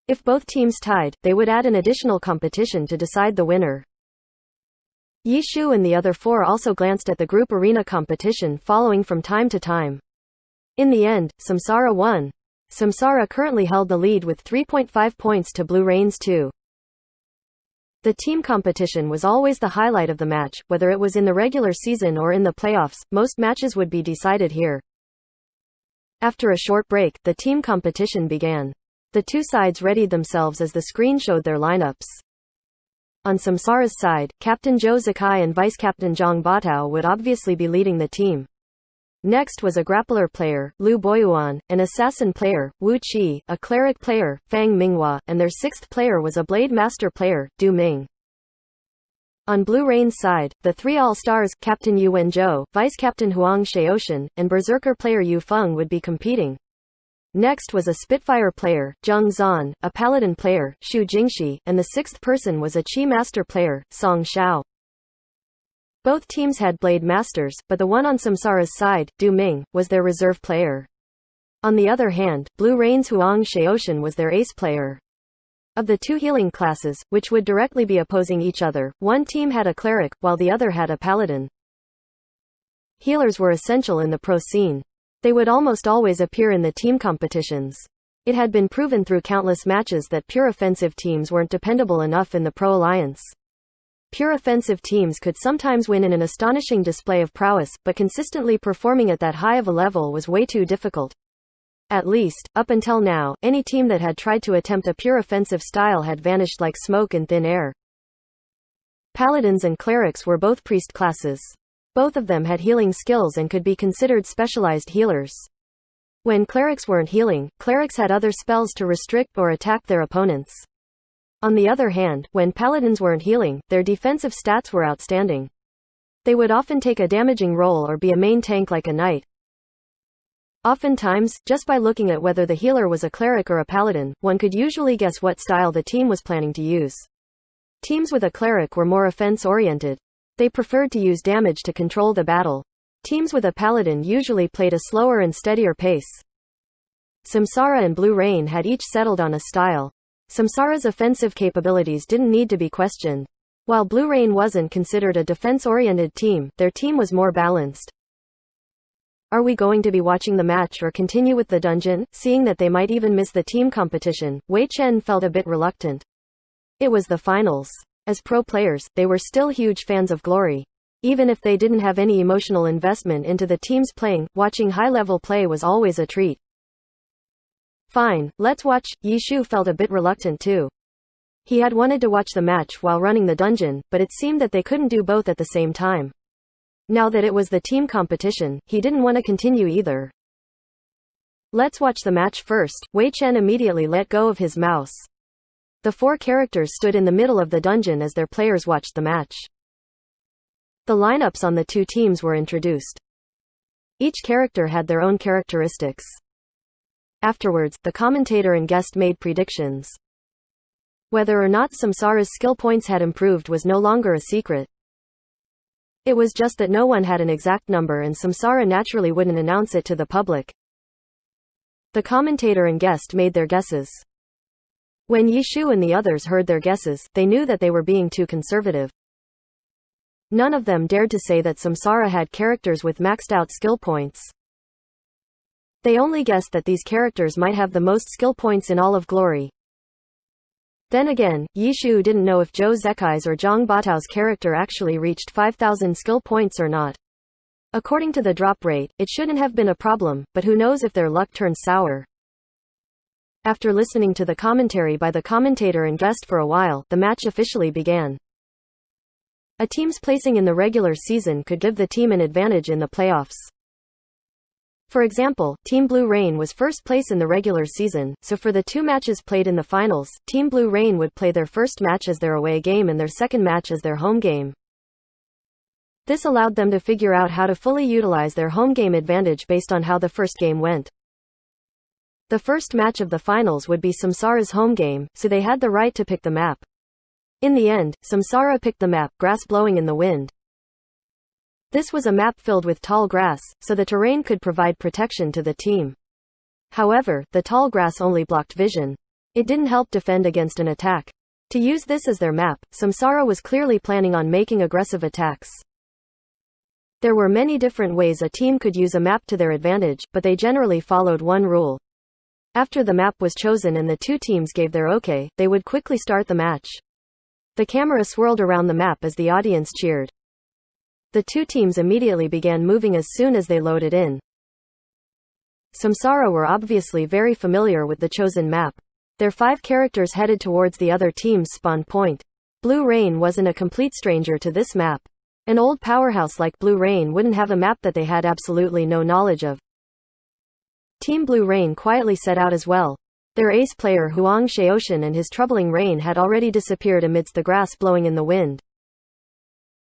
If both teams tied, they would add an additional competition to decide the winner. Yi Shu and the other 4 also glanced at the group arena competition following from time to time. In the end, Samsara won. Samsara currently held the lead with 3.5 points to Blue Rain's 2. The team competition was always the highlight of the match, whether it was in the regular season or in the playoffs. Most matches would be decided here. After a short break, the team competition began. The 2 sides readied themselves as the screen showed their lineups. On Samsara's side, Captain Zhou Zikai and Vice-Captain Zhang Batao would obviously be leading the team. Next was a grappler player, Liu Boyuan, an assassin player, Wu Qi, a cleric player, Fang Minghua, and their sixth player was a blade master player, Du Ming. On Blue Rain's side, the three all-stars, Captain Yu Wenzhou, Vice-Captain Huang Shaoshan, and Berserker player Yu Feng would be competing. Next was a Spitfire player, Zheng Zan, a Paladin player, Xu Jingxi, and the sixth person was a Qi Master player, Song Xiao. Both teams had Blade Masters, but the one on Samsara's side, Du Ming, was their reserve player. On the other hand, Blue Rain's Huang Shaoshan was their ace player. Of the two healing classes, which would directly be opposing each other, one team had a cleric, while the other had a paladin. Healers were essential in the pro scene. They would almost always appear in the team competitions. It had been proven through countless matches that pure offensive teams weren't dependable enough in the pro alliance. Pure offensive teams could sometimes win in an astonishing display of prowess, but consistently performing at that high of a level was way too difficult. At least, up until now, any team that had tried to attempt a pure offensive style had vanished like smoke in thin air. Paladins and clerics were both priest classes. Both of them had healing skills and could be considered specialized healers. When clerics weren't healing, clerics had other spells to restrict or attack their opponents. On the other hand, when paladins weren't healing, their defensive stats were outstanding. They would often take a damaging role or be a main tank like a knight. Oftentimes, just by looking at whether the healer was a cleric or a paladin, one could usually guess what style the team was planning to use. Teams with a cleric were more offense-oriented. They preferred to use damage to control the battle. Teams with a paladin usually played a slower and steadier pace. Samsara and Blue Rain had each settled on a style. Samsara's offensive capabilities didn't need to be questioned. While Blue Rain wasn't considered a defense-oriented team, their team was more balanced. Are we going to be watching the match or continue with the dungeon? Seeing that they might even miss the team competition, Wei Chen felt a bit reluctant. It was the finals. As pro players, they were still huge fans of Glory. Even if they didn't have any emotional investment into the teams playing, watching high-level play was always a treat. Fine, let's watch. Yi Shu felt a bit reluctant too. He had wanted to watch the match while running the dungeon, but it seemed that they couldn't do both at the same time. Now that it was the team competition, he didn't want to continue either. Let's watch the match first. Wei Chen immediately let go of his mouse. The four characters stood in the middle of the dungeon as their players watched the match. The lineups on the two teams were introduced. Each character had their own characteristics. Afterwards, the commentator and guest made predictions. Whether or not Samsara's skill points had improved was no longer a secret. It was just that no one had an exact number and Samsara naturally wouldn't announce it to the public. The commentator and guest made their guesses. When Yi Shu and the others heard their guesses, they knew that they were being too conservative. None of them dared to say that Samsara had characters with maxed out skill points. They only guessed that these characters might have the most skill points in all of Glory. Then again, Yi Shu didn't know if Zhou Zekai's or Zhang Batao's character actually reached 5,000 skill points or not. According to the drop rate, it shouldn't have been a problem, but who knows if their luck turns sour. After listening to the commentary by the commentator and guest for a while, the match officially began. A team's placing in the regular season could give the team an advantage in the playoffs. For example, Team Blue Rain was first place in the regular season, so for the two matches played in the finals, Team Blue Rain would play their first match as their away game and their second match as their home game. This allowed them to figure out how to fully utilize their home game advantage based on how the first game went. The first match of the finals would be Samsara's home game, so they had the right to pick the map. In the end, Samsara picked the map, Grass Blowing in the Wind. This was a map filled with tall grass, so the terrain could provide protection to the team. However, the tall grass only blocked vision. It didn't help defend against an attack. To use this as their map, Samsara was clearly planning on making aggressive attacks. There were many different ways a team could use a map to their advantage, but they generally followed one rule. After the map was chosen and the two teams gave their okay, they would quickly start the match. The camera swirled around the map as the audience cheered. The two teams immediately began moving as soon as they loaded in. Samsara were obviously very familiar with the chosen map. Their 5 characters headed towards the other team's spawn point. Blue Rain wasn't a complete stranger to this map. An old powerhouse like Blue Rain wouldn't have a map that they had absolutely no knowledge of. Team Blue Rain quietly set out as well. Their ace player Huang Xiaoshan and his troubling Rain had already disappeared amidst the grass blowing in the wind.